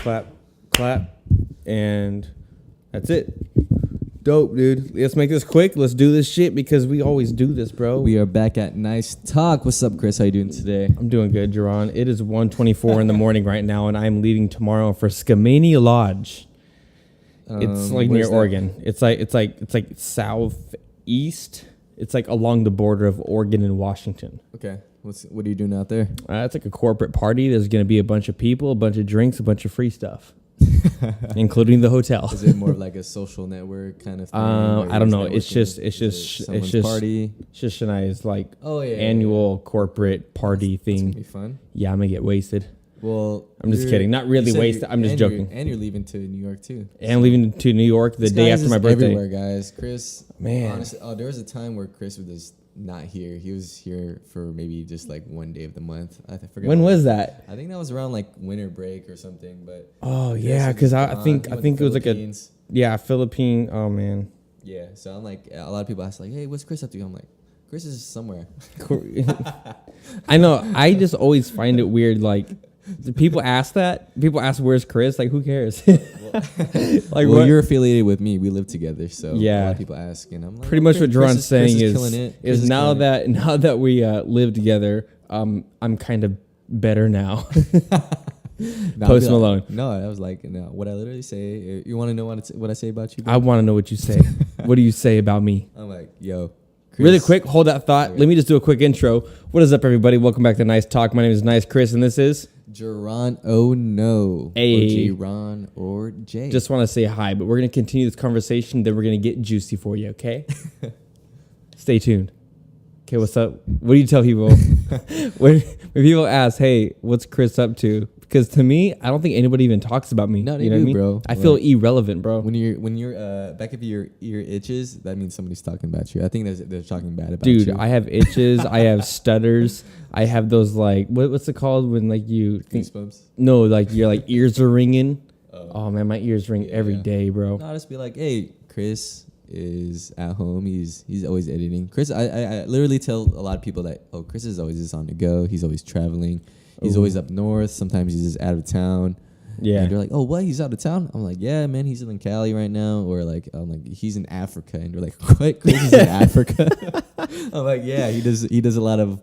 clap, clap, and that's it. Dope, dude. Let's make this quick. Let's do this shit because we always do this, bro. We are back at Niicetalk. What's up, Chris? How you doing today? I'm doing good, Jerron. It is 1:24 in the morning right now, and I'm leaving tomorrow for Skamania Lodge. It's like near Oregon. It's like southeast. It's like along the border of Oregon and Washington. Okay. What are you doing out there? It's like a corporate party. There's going to be a bunch of people, a bunch of drinks, a bunch of free stuff, including the hotel. Is it more of like a social network kind of thing? I don't know. It's just party. It's just Shania's like annual corporate party thing. It's gonna be fun. Yeah, I'm gonna get wasted. Well, I'm just kidding. Not really wasted. I'm just joking. And you're leaving to New York too. And I'm leaving to New York the day after my birthday. Everywhere, guys. Chris, man. Honestly, there was a time where Chris was just not here. He was here for maybe just like one day of the month. I forget. When was that? I think that was around like winter break or something. But yeah, because I think it was like Philippine. Oh man. Yeah. So I'm like, a lot of people ask like, hey, what's Chris up to? I'm like, Chris is somewhere. I know. I just always find it weird. Like, people ask that. People ask, "Where's Chris?" Like, who cares? Well, you're affiliated with me. We live together, so yeah. A lot of people ask, and I'm like, pretty much what Jerron's saying is now that we live together, I'm kind of better now. Post Malone. No, I was like, no. What I literally say. You want to know what I say about you? Bro? I want to know what you say. What do you say about me? I'm like, yo. Chris. Really quick, hold that thought. Okay. Let me just do a quick intro. What is up, everybody? Welcome back to Niicetalk. My name is Niicechris, and this is Jerron. Oh no, hey. or Jerron or Jay. Just want to say hi, but we're gonna continue this conversation. Then we're gonna get juicy for you. Okay? Stay tuned. Okay, what's up? What do you tell people when people ask, "Hey, what's Chris up to?" Because to me, I don't think anybody even talks about me. No, they you know do, what I mean? bro. I feel irrelevant, bro. When your back of your ear itches, that means somebody's talking about you. I think they're talking bad about you. Dude, you. I have itches. I have stutters. I have those like what's it called when like you goosebumps? No, like your like ears are ringing. Oh man, my ears ring every day, bro. No, I'll just be like, hey, Chris is at home. He's always editing. Chris, I literally tell a lot of people that Chris is always just on the go. He's always traveling. He's always up north. Sometimes he's just out of town. Yeah. And they're like, oh, what? He's out of town? I'm like, yeah, man, he's in Cali right now. Or like, I'm like, he's in Africa. And they're like, what? Chris is in Africa? I'm like, yeah, he does a lot of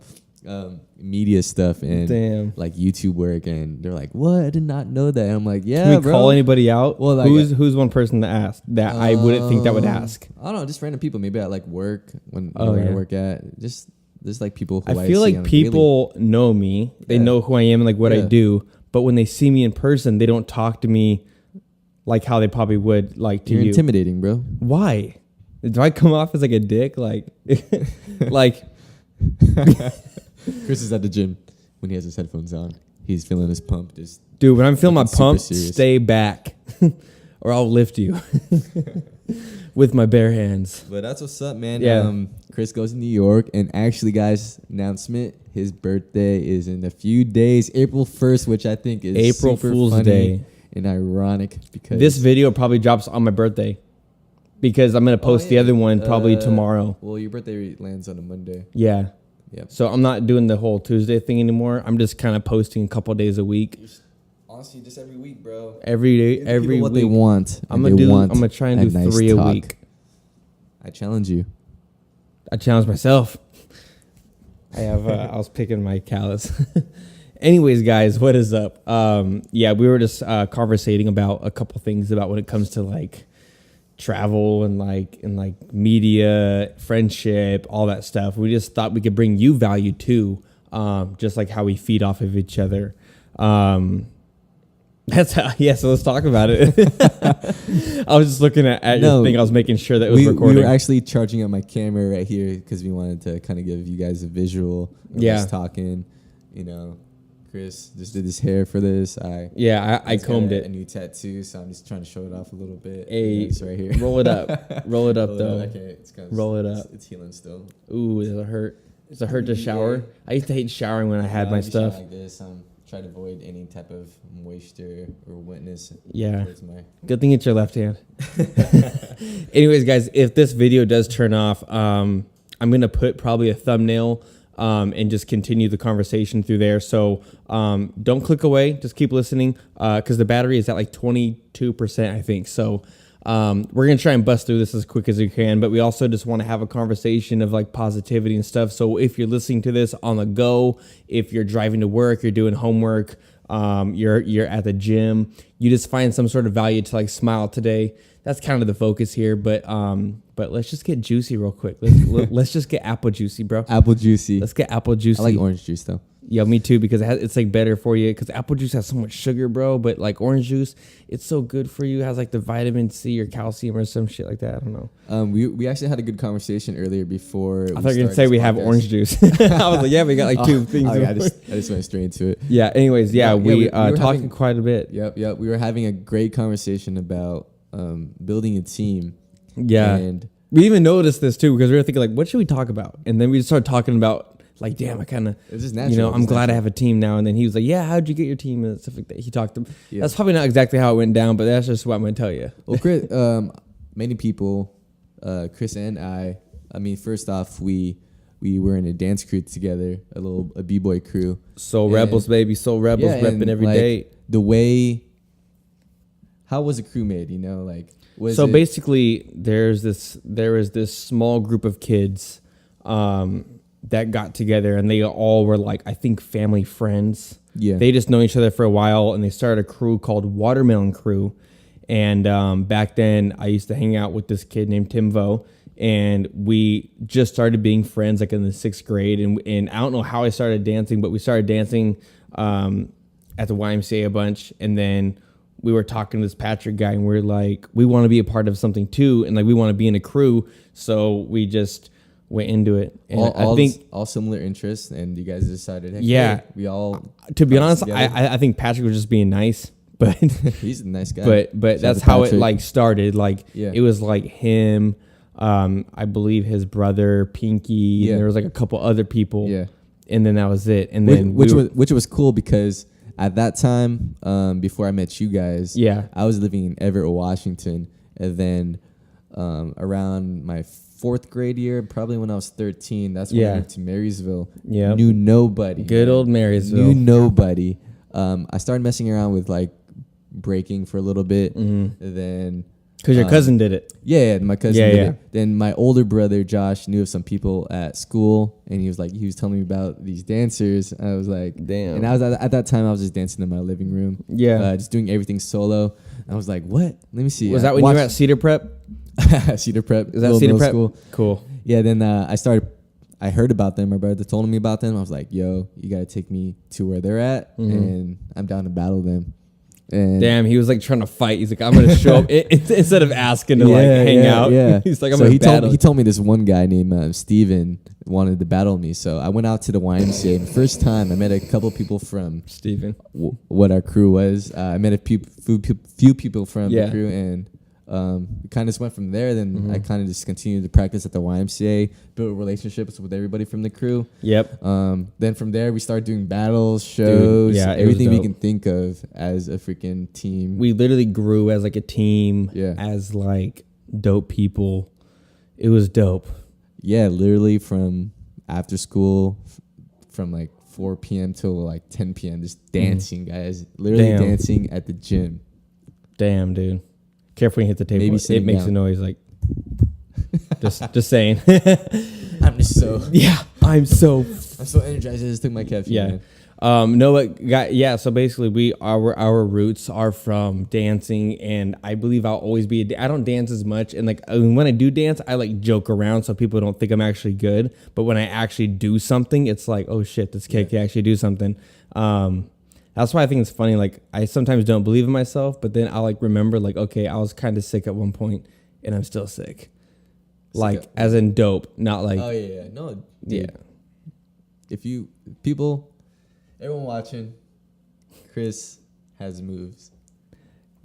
media stuff and like YouTube work. And they're like, what? I did not know that. And I'm like, yeah, Can we call anybody out? Well, like, who's one person to ask that I wouldn't think that would ask? I don't know, just random people. Maybe at like work where I work at. Just there's like people who I feel like people know me. They know who I am and like what I do. But when they see me in person, they don't talk to me like how they probably would like to you. You're intimidating, bro. Why? Do I come off as like a dick? Like, like. Chris is at the gym when he has his headphones on. He's feeling his pump. Dude, when I'm feeling my pump, stay back or I'll lift you with my bare hands. But that's what's up, man. Yeah. Chris goes to New York, and actually, guys, announcement, his birthday is in a few days, April 1st, which I think is April super Fool's funny Day and ironic because this video probably drops on my birthday because I'm going to post the other one probably tomorrow. Well, your birthday lands on a Monday. Yeah. Yep. So I'm not doing the whole Tuesday thing anymore. I'm just kind of posting a couple days a week. Honestly, just every week, bro. Every day, every week. What they want. I'm gonna try and do 3 a week. I challenge you. I challenge myself. I have. I was picking my callus. Anyways, guys, what is up? Yeah, we were just conversating about a couple things about when it comes to like travel and like media, friendship, all that stuff. We just thought we could bring you value too, just like how we feed off of each other. That's how. Yeah, so let's talk about it. I was just looking at your thing. I was making sure that it was recording. We were actually charging up my camera right here because we wanted to kind of give you guys a visual of us talking. You know, Chris just did his hair for this. I combed it. A new tattoo, so I'm just trying to show it off a little bit. Hey, it's right here. Roll it up. Roll it up, though. Okay, roll it up. It's healing still. Ooh, does it hurt? Does it hurt to shower? I used to hate showering when I had my stuff. Like this, try to avoid any type of moisture or wetness. Yeah. Good thing it's your left hand. Anyways, guys, if this video does turn off, I'm going to put probably a thumbnail and just continue the conversation through there. So don't click away. Just keep listening because the battery is at like 22%, I think. So we're going to try and bust through this as quick as we can, but we also just want to have a conversation of like positivity and stuff. So if you're listening to this on the go, if you're driving to work, you're doing homework, you're at the gym, you just find some sort of value to like smile today. That's kind of the focus here, but let's just get juicy real quick. Let's just get apple juicy, bro. Apple juicy. Let's get apple juicy. I like orange juice though. Yeah, me too, because it's like better for you. Because apple juice has so much sugar, bro. But like orange juice, it's so good for you. It has like the vitamin C or calcium or some shit like that. I don't know. We actually had a good conversation earlier before. I thought you were gonna say we have orange juice. I was like, yeah, we got like two things. I just went straight into it. Yeah. Anyways, we were talking quite a bit. Yep. We were having a great conversation about building a team. Yeah. And we even noticed this too because we were thinking like, what should we talk about? And then we just started talking about. Like, damn, I kind of, I'm glad I have a team now. And then he was like, yeah, how'd you get your team and stuff like that. He talked to That's probably not exactly how it went down, but that's just what I'm going to tell you. Well, Chris, many people, Chris and I mean, first off, we were in a dance crew together, a b-boy crew. Soul Rebels, baby. Soul Rebels repping every day. The way, how was a crew made, like, basically there was this small group of kids, that got together and they all were like, I think family friends. Yeah. They just know each other for a while and they started a crew called Watermelon Crew. And back then I used to hang out with this kid named Timvo and we just started being friends like in the 6th grade. And I don't know how I started dancing, but we started dancing at the YMCA a bunch. And then we were talking to this Patrick guy and we're like, we want to be a part of something too. And like, we want to be in a crew. So we just went into it. And I think all similar interests and you guys decided, hey, we all, to be honest, I think Patrick was just being nice, but he's a nice guy. But that's how it like started. Like it was like him, I believe his brother Pinky, and there was like a couple other people. Yeah. And then that was it. And then which was cool because at that time, before I met you guys, I was living in Everett, Washington, and then around my 4th grade year, probably when I was 13, that's when I moved to Marysville. Yeah, knew nobody. Good old Marysville. Knew nobody. I started messing around with like breaking for a little bit, and then because your cousin did it. Yeah, my cousin did it. Then my older brother Josh knew of some people at school, and he was telling me about these dancers. I was like, damn. And I was at that time I was just dancing in my living room. Yeah, just doing everything solo. I was like, what? Let me see. Was that when you were at Cedar Prep? Cedar Prep. Is that Cedar Prep? School. Cool. Yeah, then I heard about them. My brother told me about them. I was like, yo, you got to take me to where they're at, and I'm down to battle them. And damn, he was like trying to fight. He's like, I'm going to show up instead of asking to like hang out. Yeah. He's like, I'm going to battle. He told me this one guy named Steven wanted to battle me. So I went out to the YMCA. The first time I met a couple people from Steven, what our crew was. I met a few people from the crew, and we kind of just went from there. Then I kind of just continued to practice at the YMCA, built relationships with everybody from the crew. Yep. Then from there, we started doing battles, shows, everything we can think of as a freaking team. We literally grew as like a team, as like dope people. It was dope. Yeah, literally from after school, from like 4 p.m. till like 10 p.m. just dancing, guys. Literally dancing at the gym. Damn, dude. Careful when you hit the table. Maybe it makes a noise like just saying. I'm just so I'm so energized. I just took my caffeine. So basically our roots are from dancing, and I believe I'll always be I don't dance as much, and like when I do dance I like joke around so people don't think I'm actually good, but when I actually do something it's like, oh shit, this kid can actually do something. That's why I think it's funny. Like I sometimes don't believe in myself, but then I like remember like, okay, I was kind of sick at one point, and I'm still sick. Like as in dope, not like. Oh yeah, no. Dude, if everyone watching, Chris has moves,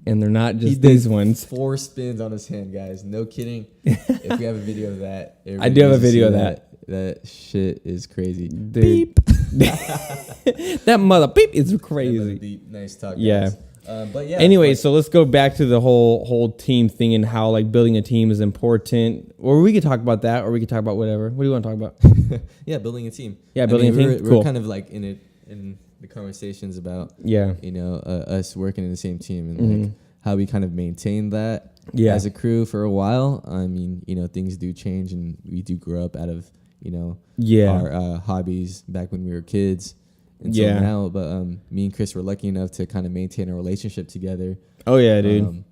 and they're not just these ones. 4 spins on his hand, guys. No kidding. If we have a video of that, I do have a video of that. That shit is crazy. Dude. Beep. That mother beep is crazy. Beep. Nice talk. Yeah. Guys. But yeah. Anyway, so let's go back to the whole team thing and how like building a team is important. Or we could talk about that, or we could talk about whatever. What do you want to talk about? Yeah, building a team. Yeah, building a team. We're Cool. kind of like in the conversations about Yeah. us working in the same team and like how we kind of maintain that Yeah. as a crew for a while. I mean, things do change and we do grow up out of our hobbies back when we were kids. Until now, but me and Chris were lucky enough to kind of maintain a relationship together. Oh yeah, dude.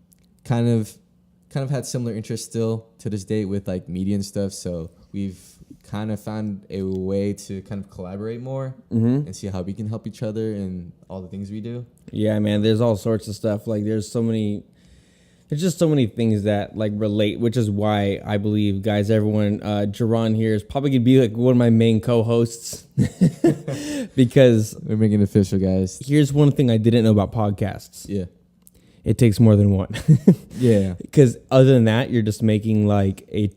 Kind of had similar interests still to this date with like media and stuff. So we've kind of found a way to kind of collaborate more and see how we can help each other and all the things we do. Yeah, man. There's all sorts of stuff. Like there's just so many things that like relate, which is why I believe, guys, everyone, Jerron here is probably gonna be like one of my main co-hosts because We're making it official, guys. here's one thing I didn't know about podcasts. Yeah. It takes more than one. Yeah. Because other than that, you're just making like a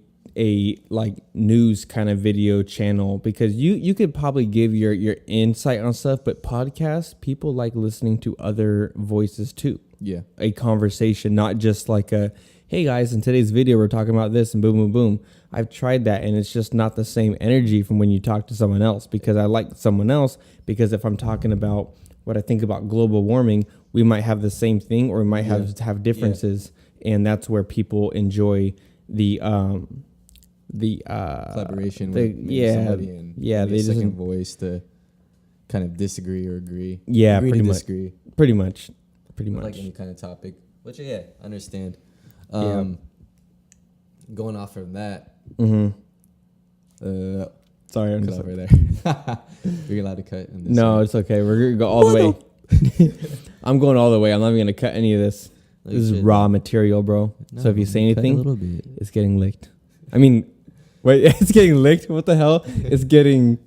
like news kind of video channel, because you could probably give your insight on stuff, but podcasts, people like listening to other voices too. Yeah. A conversation, not just like a, hey guys, in today's video we're talking about this and boom boom boom. I've tried that and it's just not the same energy from when you talk to someone else, because I like someone else, because if I'm talking about what I think about global warming, we might have the same thing or we might have differences, and that's where people enjoy the collaboration with somebody and they second voice to kind of disagree or agree. Yeah, agree pretty to much. Disagree. Pretty much. Pretty much. Like any kind of topic. Which I understand. Going off from that. Sorry, I'm cut just over there. You're allowed to cut in this. No, it's okay. We're gonna go all the way. I'm going all the way. I'm not even gonna cut any of this. No, This is shouldn't. raw material, bro. No, So if you say cut a anything, little bit. it's getting licked. I mean, wait, it's getting licked? What the hell? It's going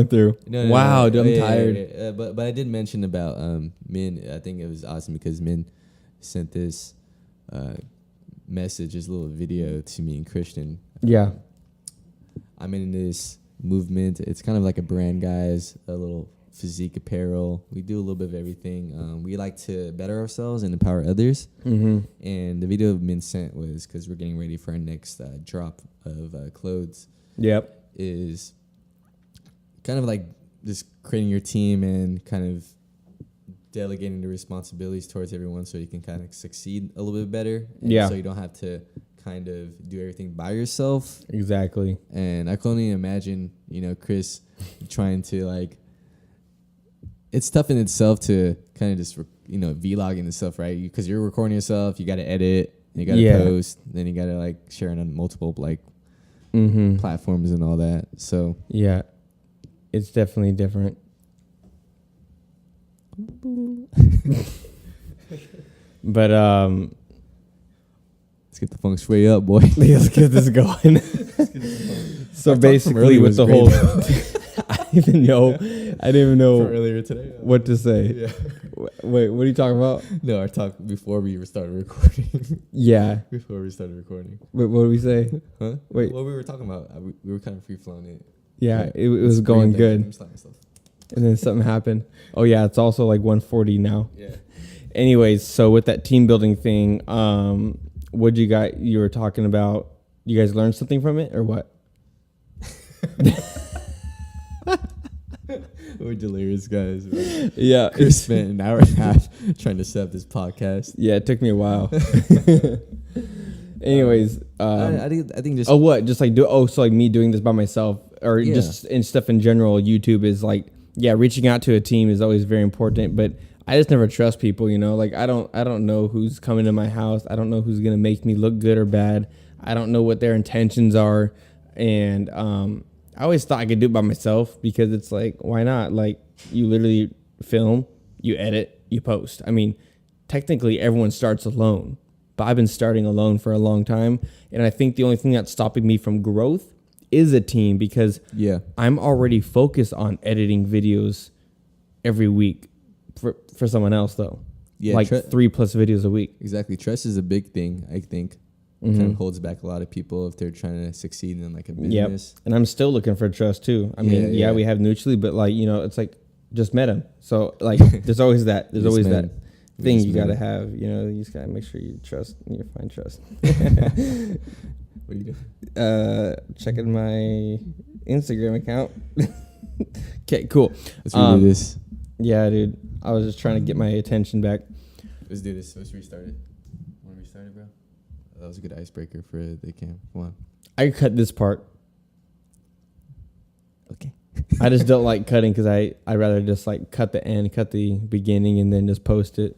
through. Wow, dude, I'm tired. Yeah. But I did mention about Min. I think it was awesome because Min sent this message, this little video to me and Christian. Yeah. I'm in this movement. It's kind of like a brand, guys, a little physique apparel. We do a little bit of everything. We like to better ourselves and empower others. And the video Min sent was, because we're getting ready for our next drop of clothes. Yep. Is kind of like just creating your team and kind of delegating the responsibilities towards everyone so you can kind of succeed a little bit better. And so you don't have to kind of do everything by yourself. Exactly. And I can only imagine, Chris trying to like, it's tough in itself to kind of just, vlogging and stuff, right? Because you're recording yourself, you got to edit, you got to post, then you got to like share it on multiple like platforms and all that. So yeah, it's definitely different. But let's get the feng shui up, boy. let's get this going. So basically, with the whole, I didn't even know For earlier today. what to say. Yeah. Wait, what are you talking about? No, our talk before we started recording. Yeah. Before we started recording. Wait, what did we say? Huh? Wait. What we were talking about? We were kind of free flowing it. Yeah, it was going good. I'm slapping myself. And then something happened. Oh yeah, it's also like 1:40 now. Yeah. Anyways, so with that team building thing, what you were talking about, you guys learned something from it or what? We're delirious guys. Right? Yeah. Chris spent an hour and a half trying to set up this podcast. Yeah, it took me a while. Anyways, I think just just like so like me doing this by myself or just and stuff in general, YouTube is like, reaching out to a team is always very important, but I just never trust people, like I don't know who's coming to my house. I don't know who's going to make me look good or bad. I don't know what their intentions are. And I always thought I could do it by myself because it's like, why not? Like you literally film, you edit, you post. I mean, technically everyone starts alone, but I've been starting alone for a long time. And I think the only thing that's stopping me from growth is a team, because I'm already focused on editing videos every week for someone else though. Yeah. Like 3+ videos a week. Exactly. Trust is a big thing, I think. Kind of holds back a lot of people if they're trying to succeed in like a business. Yep. And I'm still looking for trust too. I mean, we have mutually, but like, it's like just met him. So like there's always that. There's always that thing you gotta have. You know, you just gotta make sure you find trust. What are you doing? Checking my Instagram account. Okay, cool. Let's redo this. Yeah, dude. I was just trying to get my attention back. Let's do this. Let's restart it. Want to restart it, bro? That was a good icebreaker for the cam. Come on. I cut this part. Okay. I just don't like cutting because I rather just like cut the end, cut the beginning, and then just post it.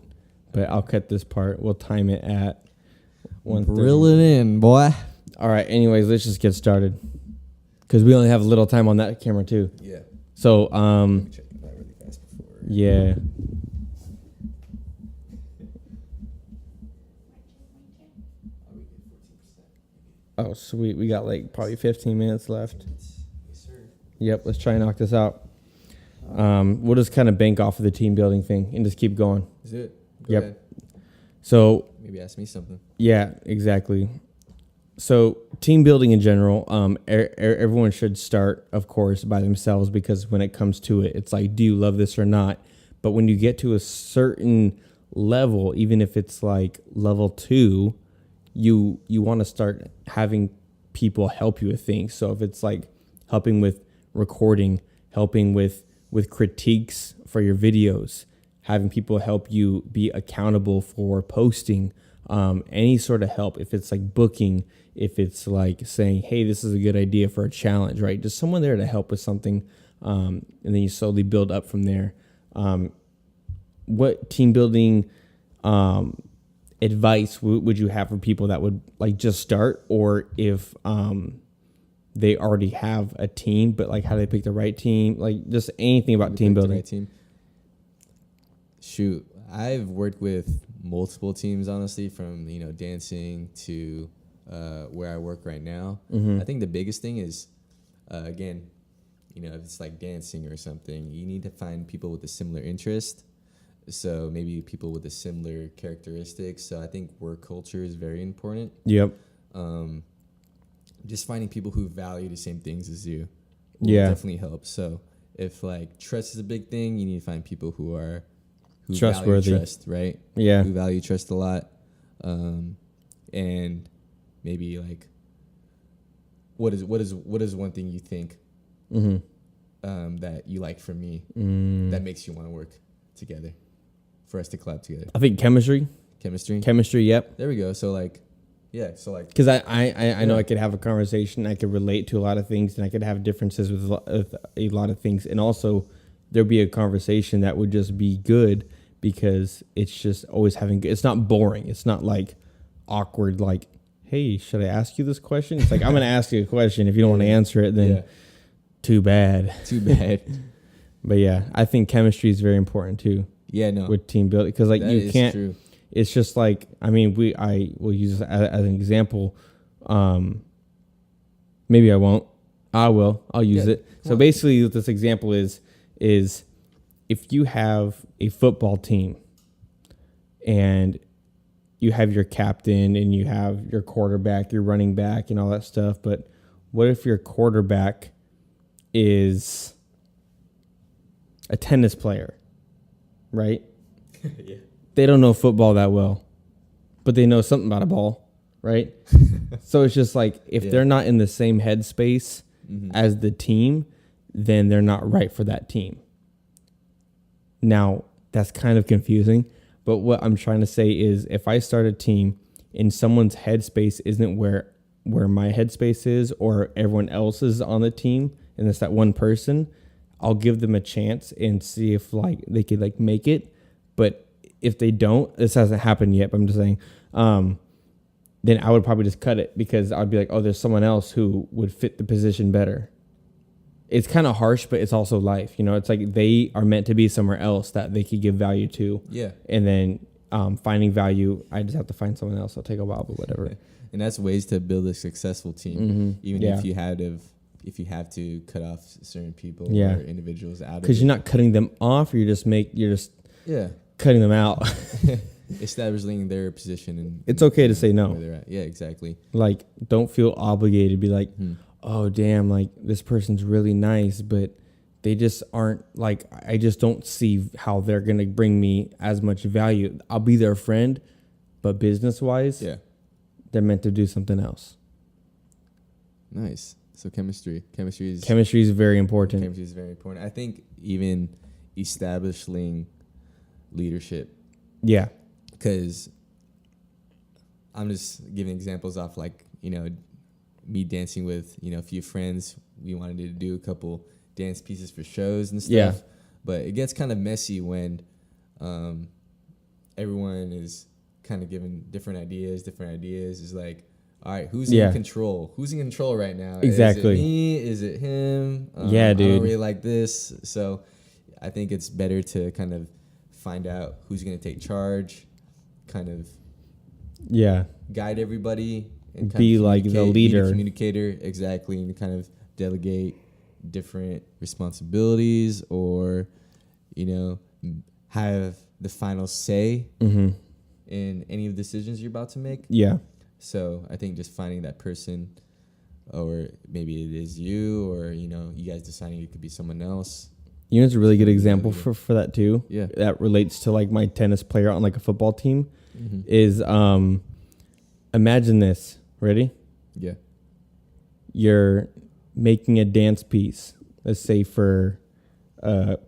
But I'll cut this part. We'll time it at 1:30. Reel it in, boy. All right. Anyways, let's just get started because we only have a little time on that camera too. Yeah. So Let me check that really fast before. yeah. Oh sweet, we got like probably 15 minutes left. Yes, sir. Yep. Let's try and knock this out. We'll just kind of bank off of the team building thing and just keep going. Let's do it. Go Yep. ahead. So Maybe ask me something. yeah, exactly. So team building in general, everyone should start, of course, by themselves because when it comes to it, it's like, do you love this or not? But when you get to a certain level, even if it's like level 2, you want to start having people help you with things. So if it's like helping with recording, helping with critiques for your videos, having people help you be accountable for posting, any sort of help, if it's like booking, if it's like saying, hey, this is a good idea for a challenge, right? Just someone there to help with something. And then you slowly build up from there. What team building advice would you have for people that would like just start, or if they already have a team, but like how do they pick the right team? Like just anything about team building. Right team. Shoot, I've worked with multiple teams, honestly, from dancing to where I work right now. Mm-hmm. I think the biggest thing is, again, if it's like dancing or something, you need to find people with a similar interest. So maybe people with a similar characteristics. So I think work culture is very important. Yep. Just finding people who value the same things as you will definitely help. So if like trust is a big thing, you need to find people who trustworthy, value trust, right? Yeah. Who value trust a lot. And maybe like, what is one thing you think that you like from me that makes you want to work together, for us to collab together? I think chemistry. Chemistry. Yep. There we go. So like, yeah. So like, because I know I could have a conversation. I could relate to a lot of things, and I could have differences with a lot of things, and also there'd be a conversation that would just be good because it's just always having. It's not boring. It's not like awkward. Like, hey, should I ask you this question? It's like I'm gonna ask you a question. If you don't want to answer it, then too bad. But yeah, I think chemistry is very important too. Yeah, no. With team building, because like That you is can't. true. It's just like, I mean, I will use this as an example. Maybe I won't. I will. I'll use it. So basically, what this example is if you have a football team and you have your captain and you have your quarterback, your running back, and all that stuff. But what if your quarterback is a tennis player, right? Yeah. They don't know football that well, but they know something about a ball, right? So it's just like if they're not in the same headspace as the team, then they're not right for that team. Now, that's kind of confusing, but what I'm trying to say is if I start a team and someone's headspace isn't where my headspace is or everyone else is on the team, and it's that one person, I'll give them a chance and see if like they could like make it. But if they don't, this hasn't happened yet, but I'm just saying, then I would probably just cut it because I'd be like, oh, there's someone else who would fit the position better. It's kind of harsh, but it's also life. It's like they are meant to be somewhere else that they could give value to. Yeah. And then finding value, I just have to find someone else. I'll take a while, but whatever. And that's ways to build a successful team, even if you have to cut off certain people or individuals out of it. Because you're not cutting them off, you're just cutting them out. Establishing their position. And it's okay to say no. Where they're at. Yeah, exactly. Like, don't feel obligated to be like, oh, damn, like this person's really nice, but they just aren't like, I just don't see how they're going to bring me as much value. I'll be their friend, but business wise, Yeah. they're meant to do something else. Nice. So chemistry is Very important. Chemistry is very important. I think even establishing leadership. Yeah. Because I'm just giving examples off, like, me dancing with, a few friends. We wanted to do a couple dance pieces for shows and stuff. Yeah. But it gets kind of messy when everyone is kind of giving different ideas. It's like, all right, who's in control? Who's in control right now? Exactly. Is it me? Is it him? Yeah, dude. I don't really like this. So I think it's better to kind of find out who's going to take charge, kind of guide everybody, and be like the leader. Be the communicator, exactly, and kind of delegate different responsibilities, or, have the final say in any of the decisions you're about to make. Yeah. So I think just finding that person, or maybe it is you, or, you guys deciding it could be someone else. It's a really good example for that too. Yeah. That relates to like my tennis player on like a football team is, imagine this. Ready? Yeah. You're making a dance piece, let's say for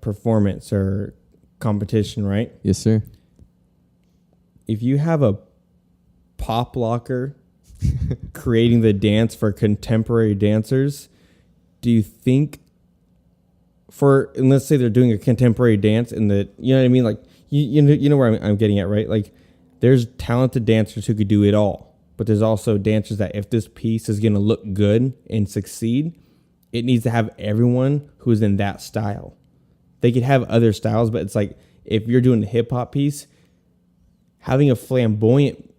performance or competition, right? Yes, sir. If you have a pop locker creating the dance for contemporary dancers, do you think and let's say they're doing a contemporary dance and you know what I mean? Like, you know where I'm getting at, right? Like, there's talented dancers who could do it all, but there's also dancers that if this piece is going to look good and succeed, it needs to have everyone who's in that style. They could have other styles, but it's like, if you're doing a hip hop piece, having a flamboyant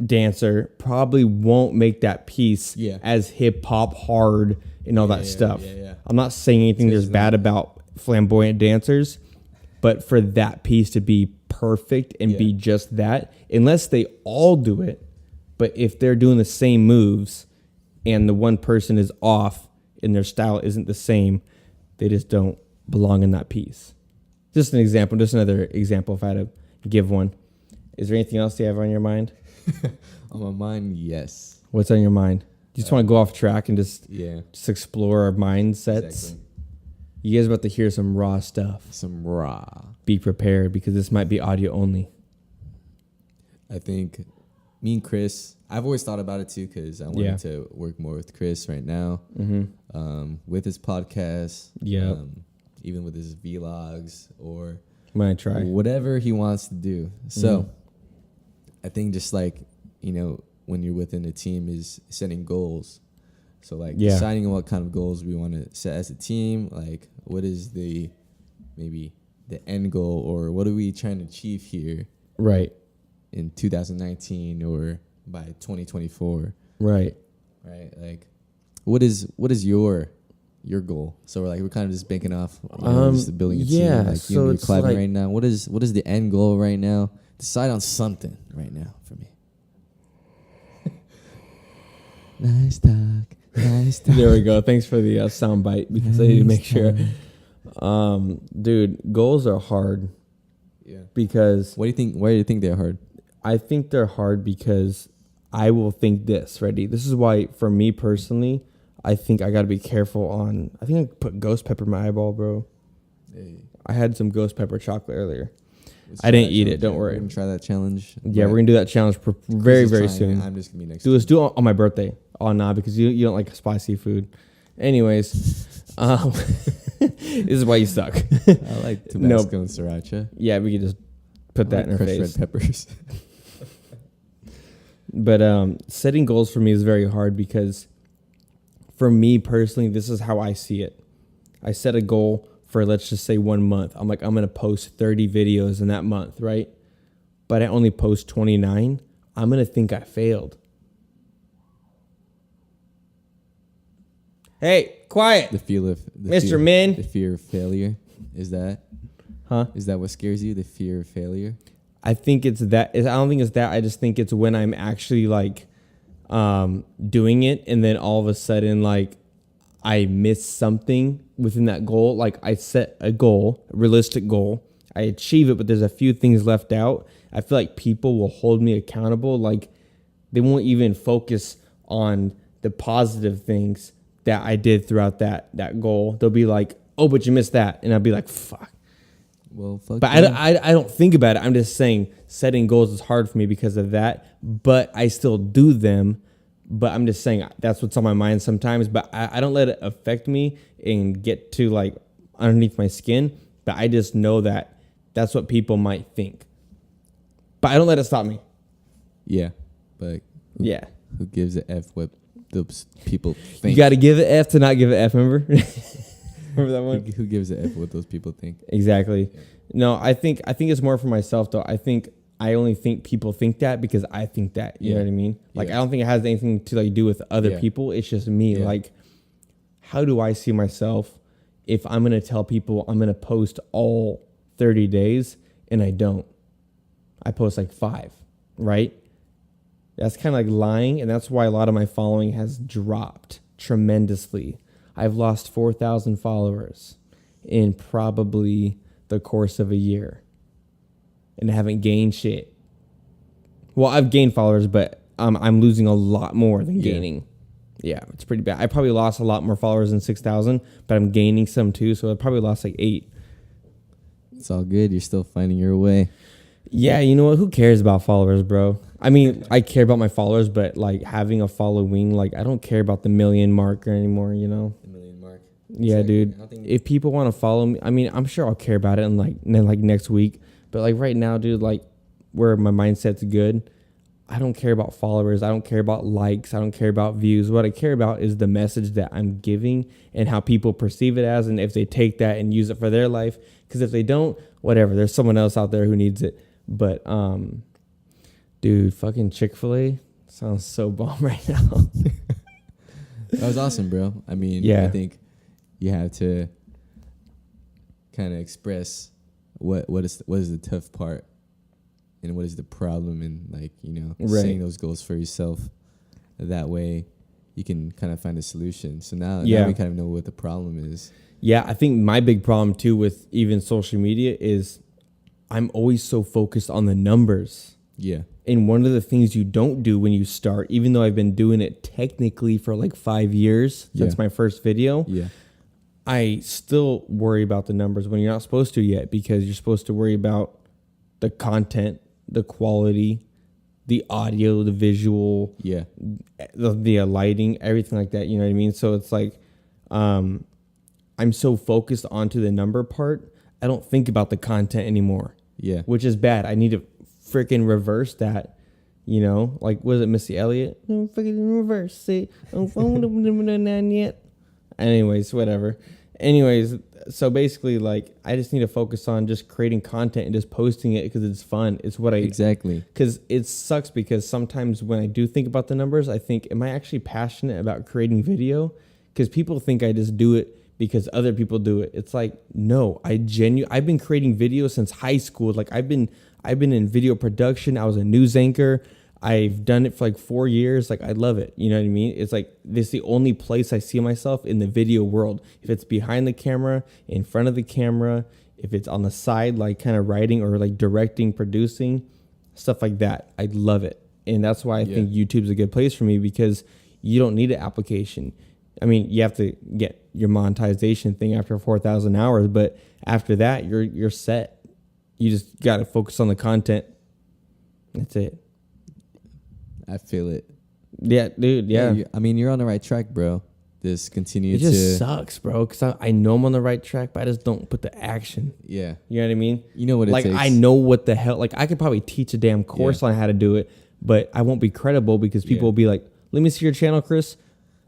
dancer probably won't make that piece as hip hop hard and all that stuff. Yeah. I'm not saying anything there's bad about flamboyant dancers, but for that piece to be perfect and be just that, unless they all do it, but if they're doing the same moves and the one person is off and their style isn't the same, they just don't belong in that piece. Just an example, just another example if I had to give one. Is there anything else you have on your mind? On my mind, yes. What's on your mind? You just want to go off track and just explore our mindsets. Exactly. You guys are about to hear some raw stuff. Some raw. Be prepared because this might be audio only. I think me and Chris, I've always thought about it too, because I wanted to work more with Chris right now, with his podcast, even with his vlogs, or might try whatever he wants to do. So I think just like, when you're within a team, is setting goals. So like deciding on what kind of goals we want to set as a team, like what is maybe the end goal, or what are we trying to achieve here? Right. In 2019 or by 2024. Right. Right. Like what is your goal? So we're kind of just banking off just building a team. Like so you're it's collabing like, right now. What is the end goal right now? Decide on something right now for me. Nice talk. There we go. Thanks for the sound bite, because I need to make sure. Dude, goals are hard. Yeah. Because why do you think they're hard? I think they're hard because I will think this. Ready? This is why, for me personally, I think I got to be careful on. I think I put ghost pepper in my eyeball, bro. Hey. I had some ghost pepper chocolate earlier. I didn't eat it. Don't worry. We're gonna try that challenge. Yeah, we're gonna do that challenge very, very soon. I'm just gonna be next. Let's do it on my birthday. Oh, nah, because you don't like spicy food. Anyways, this is why you suck. I like Tabasco and sriracha. Yeah, we could just put that in our face. Crushed red peppers. But setting goals for me is very hard, because for me personally, this is how I see it. I set a goal for, let's just say, 1 month. I'm like, I'm going to post 30 videos in that month, right? But I only post 29. I'm going to think I failed. Hey, quiet. The fear of Mr. Min. The fear of failure. Is that? Huh? Is that what scares you? The fear of failure? I think it's that. I don't think it's that. I just think it's when I'm actually like doing it, and then all of a sudden, like, I miss something within that goal. Like I set a goal, a realistic goal. I achieve it, but there's a few things left out. I feel like people will hold me accountable. Like they won't even focus on the positive things that I did throughout that goal. They'll be like, oh, but you missed that. And I'll be like, fuck. Well, fuck. But I don't think about it. I'm just saying setting goals is hard for me because of that. But I still do them. But I'm just saying that's what's on my mind sometimes. But I don't let it affect me and get to like underneath my skin. But I just know that that's what people might think. But I don't let it stop me. Yeah. But who gives a F what those people think? You got to give an F to not give an F, remember? Remember that one? Who gives a F what those people think? Exactly. Yeah. No, I think it's more for myself though. I only think people think that because I think that. You know what I mean? Like I don't think it has anything to like do with other people. It's just me. Yeah. Like, how do I see myself if I'm gonna tell people I'm gonna post all 30 days and I don't? I post like 5, right? That's kind of like lying, and that's why a lot of my following has dropped tremendously. I've lost 4,000 followers in probably the course of a year. And I haven't gained shit. Well, I've gained followers, but I'm losing a lot more than gaining. Yeah, it's pretty bad. I probably lost a lot more followers than 6,000, but I'm gaining some too, so I probably lost like 8. It's all good. You're still finding your way. Yeah, you know what? Who cares about followers, bro? I mean, I care about my followers, but like having a following, like I don't care about the 1 million mark anymore, you know? The 1 million mark. Yeah, exactly. Dude. If people want to follow me, I mean, I'm sure I'll care about it in like next week. But like right now, dude, like where my mindset's good, I don't care about followers. I don't care about likes. I don't care about views. What I care about is the message that I'm giving and how people perceive it as, and if they take that and use it for their life. Because if they don't, whatever, there's someone else out there who needs it. But, dude, fucking Chick-fil-A sounds so bomb right now. That was awesome, bro. I mean, I think you have to kind of express what is the tough part and what is the problem, and like, you know, setting those goals for yourself. That way you can kind of find a solution. So now we kind of know what the problem is. Yeah, I think my big problem too with even social media is I'm always so focused on the numbers. Yeah. And one of the things you don't do when you start, even though I've been doing it technically for like 5 years since my first video, I still worry about the numbers when you're not supposed to yet, because you're supposed to worry about the content, the quality, the audio, the visual, the lighting, everything like that. You know what I mean? So it's like, I'm so focused onto the number part, I don't think about the content anymore. Yeah. Which is bad. I need to freaking reverse that. You know, like, was it Missy Elliott? Freaking reverse it. Yet. Anyways, whatever. Anyways, so basically, like, I just need to focus on just creating content and just posting it because it's fun. It's what I... Exactly. Because it sucks because sometimes when I do think about the numbers, I think, am I actually passionate about creating video? Because people think I just do it because other people do it. It's like, no, I've been creating videos since high school. Like, I've been in video production. I was a news anchor. I've done it for like 4 years. Like, I love it. You know what I mean? It's like, this is the only place I see myself in the video world. If it's behind the camera, in front of the camera, if it's on the side, like kind of writing or like directing, producing, stuff like that. I love it. And that's why I think YouTube's a good place for me, because you don't need an application. I mean, you have to get your monetization thing after 4,000 hours, but after that, you're set. You just got to focus on the content. That's it. I feel it. Yeah, dude. Yeah. I mean, you're on the right track, bro. Just continue to... It just sucks, bro, because I know I'm on the right track, but I just don't put the action. Yeah. You know what I mean? You know what it takes. Like, I know what the hell... Like, I could probably teach a damn course on how to do it, but I won't be credible because people will be like, let me see your channel, Chris.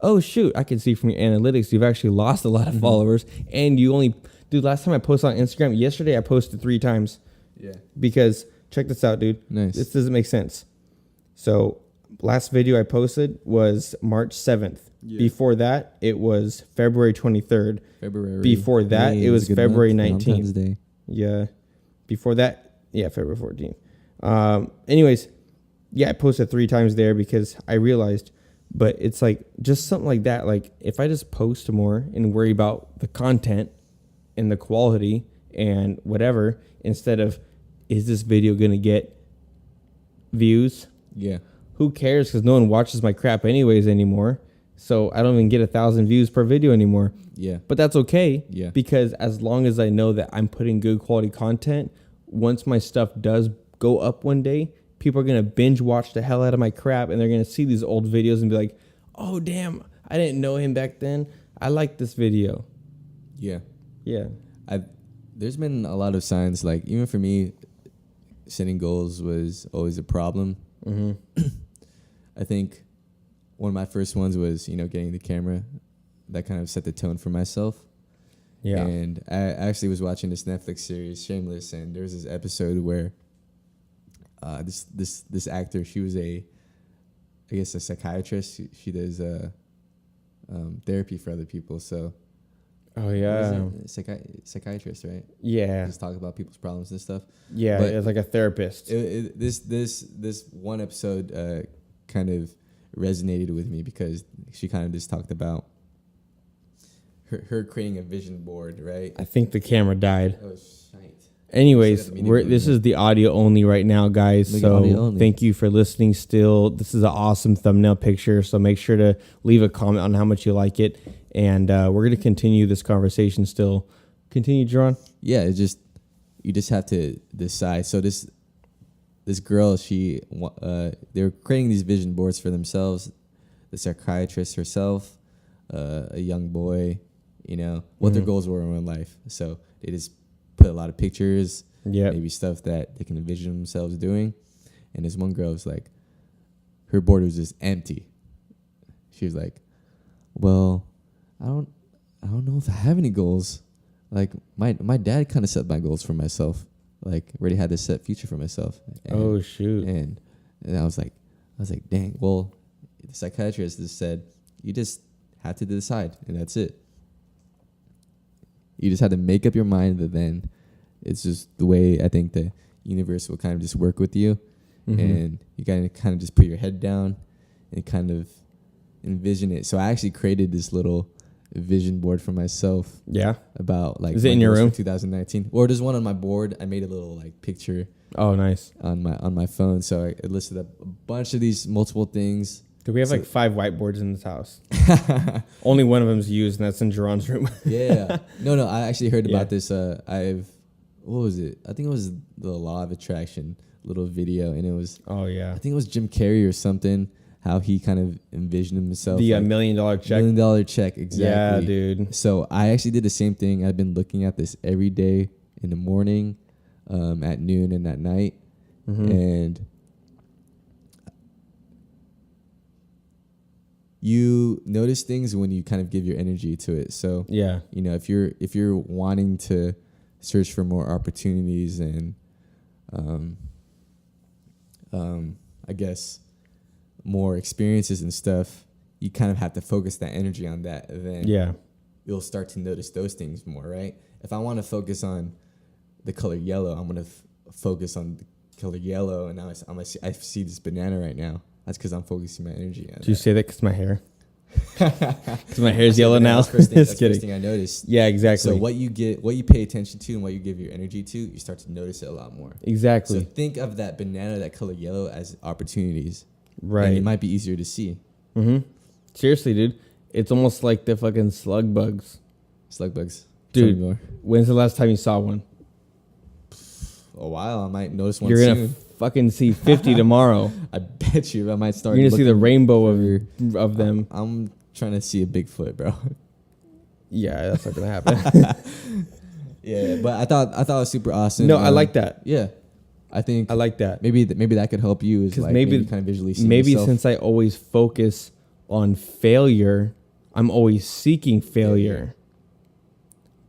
Oh, shoot. I can see from your analytics you've actually lost a lot of followers, and you only... Dude, last time I posted on Instagram, yesterday I posted 3 times. Yeah. Because, check this out, dude. Nice. This doesn't make sense. So... Last video I posted was March 7th. Yeah. Before that, it was February 23rd. Before that, it was February 19th. Yeah. Before that, February 14th. Anyways, I posted 3 times there because I realized But it's like just something like that. Like if I just post more and worry about the content and the quality and whatever, instead of, is this video going to get views? Yeah. Who cares? Because no one watches my crap anyways anymore. So I don't even get 1,000 views per video anymore. Yeah. But that's okay. Yeah. Because as long as I know that I'm putting good quality content, once my stuff does go up one day, people are going to binge watch the hell out of my crap, and they're going to see these old videos and be like, oh, damn, I didn't know him back then. I like this video. Yeah. Yeah. There's been a lot of signs, like even for me, setting goals was always a problem. Mm-hmm. I think one of my first ones was, getting the camera. That kind of set the tone for myself. Yeah. And I actually was watching this Netflix series, Shameless, and there was this episode where this actor, she was a psychiatrist. She does therapy for other people. So, oh yeah, psychiatrist, right? Yeah, just talk about people's problems and stuff. Yeah, but it's like a therapist. This one episode kind of resonated with me because she kind of just talked about her creating a vision board, right? I think the camera died. Oh shite. Anyways, this is the audio only right now, guys. So thank you for listening still. This is an awesome thumbnail picture. So make sure to leave a comment on how much you like it. And we're going to continue this conversation still. Continue, Jerron. Yeah, you just have to decide. So this girl, they were creating these vision boards for themselves. The psychiatrist herself, a young boy, what their goals were in life. So they just put a lot of pictures, maybe stuff that they can envision themselves doing. And this one girl was like, her board was just empty. She was like, well, I don't know if I have any goals. Like my dad kind of set my goals for myself. Like already had this set future for myself. Oh shoot. And I was like, dang, well, the psychiatrist just said, you just have to decide, and that's it. You just have to make up your mind that then it's just the way I think the universe will kind of just work with you. Mm-hmm. And you gotta kind of just put your head down and kind of envision it. So I actually created this little vision board for myself. Yeah. About like, is it in your room? 2019. Or there's one on my board. I made a little like picture. Oh, nice. On my phone. So I listed up a bunch of these multiple things. Do we have like 5 whiteboards in this house? Only one of them's used, and that's in Jerron's room. Yeah. No. I actually heard about this. What was it? I think it was the Law of Attraction little video, and it was. Oh yeah. I think it was Jim Carrey or something. How he kind of envisioned himself. The $1 million check. $1 million check, exactly. Yeah, dude. So I actually did the same thing. I've been looking at this every day in the morning, at noon, and at night, and. You notice things when you kind of give your energy to it. So yeah, if you're wanting to search for more opportunities and, I guess more experiences and stuff, you kind of have to focus that energy on that. Then you'll start to notice those things more, right? If I want to focus on the color yellow, I'm gonna focus on the color yellow, and now I see this banana right now. That's because I'm focusing my energy on it. Did you say that because my hair? Because my hair's yellow now. That's the first thing I noticed. Yeah, exactly. So what you pay attention to and what you give your energy to, you start to notice it a lot more. Exactly. So think of that banana, that color yellow, as opportunities. Right. And it might be easier to see. Mm-hmm. Seriously, dude. It's almost like the fucking slug bugs. Slug bugs. Dude, when's the last time you saw one? A while. I might notice one soon. You're going to fucking see 50 tomorrow. I bet you I might start. You're gonna see the rainbow of them. I'm trying to see a Bigfoot, bro. Yeah, that's not gonna happen. Yeah, but I thought it was super awesome. No, I like that. Yeah, I think I like that. Maybe that could help you. Is like maybe kind of visually see yourself. Since I always focus on failure, I'm always seeking failure.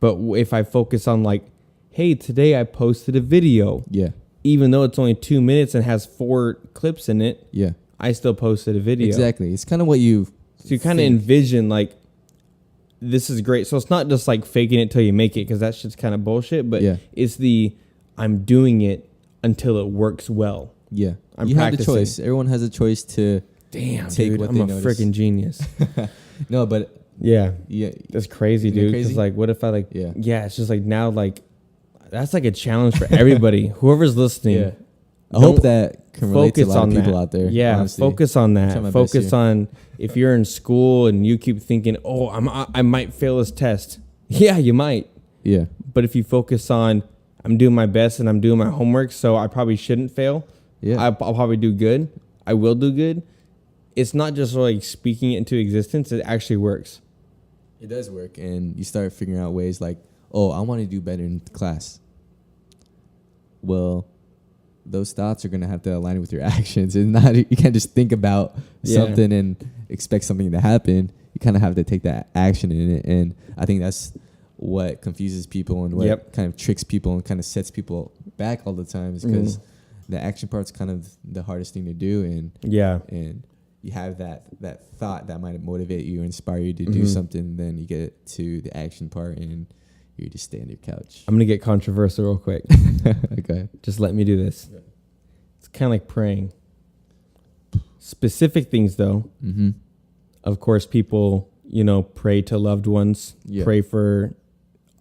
But if I focus on like, hey, today I posted a video. Yeah. Even though it's only 2 minutes and has 4 clips in it, I still posted a video. Exactly. It's kind of what you... So you kind of envision, like, this is great. So it's not just, like, faking it till you make it, because that shit's kind of bullshit. But it's I'm doing it until it works well. Yeah. You have the choice. Everyone has a choice to Damn, take dude, what I'm they a notice. freaking genius. No, but Yeah, yeah, that's crazy, Isn't it dude. crazy? Because like, what if I like? Yeah. It's just like now, like that's like a challenge for everybody. Whoever's listening. yeah. I hope that can relate to a Focus lot on of people that. out there. Yeah, honestly. focus on Try that. my best Focus here. on if you're in school and you keep thinking, "Oh, I might fail this test." Yeah, you might. Yeah. But if you focus on, I'm doing my best and I'm doing my homework, so I probably shouldn't fail. Yeah. I'll probably do good. I will do good. It's not just like speaking it into existence. It actually works. It does work, and you start figuring out ways like, oh, I want to do better in class. Well, those thoughts are gonna have to align with your actions, and not you can't just think about something and expect something to happen. You kind of have to take that action in it, and I think that's what confuses people and what kind of tricks people and kind of sets people back all the time, is because the action part's kind of the hardest thing to do, and you have that thought that might motivate you or inspire you to do something, then you get to the action part and you just stay on your couch. I'm gonna get controversial real quick. Okay. Just let me do this. Yeah. It's kind of like praying. Specific things, though. Mm-hmm. Of course, people, pray to loved ones, pray for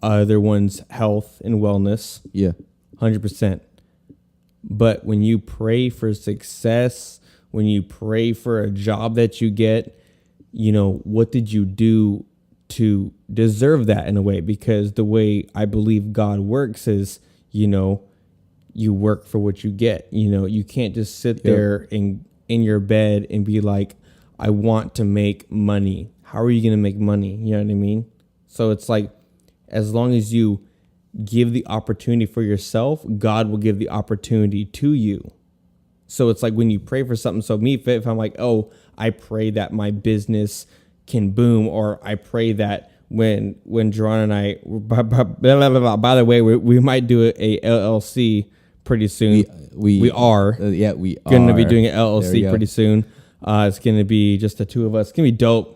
other one's health and wellness. Yeah. 100%. But when you pray for success, when you pray for a job that you get, what did you do to deserve that in a way? Because the way I believe God works is, you work for what you get. You can't just sit there in your bed and be like, I want to make money. How are you going to make money? You know what I mean? So it's like, as long as you give the opportunity for yourself, God will give the opportunity to you. So it's like when you pray for something. So me, if I'm like, oh, I pray that my business can boom, or I pray that when Jerron and I, by the way, we might do a LLC pretty soon. We are going to be doing an LLC pretty soon. It's going to be just the two of us. It's going to be dope.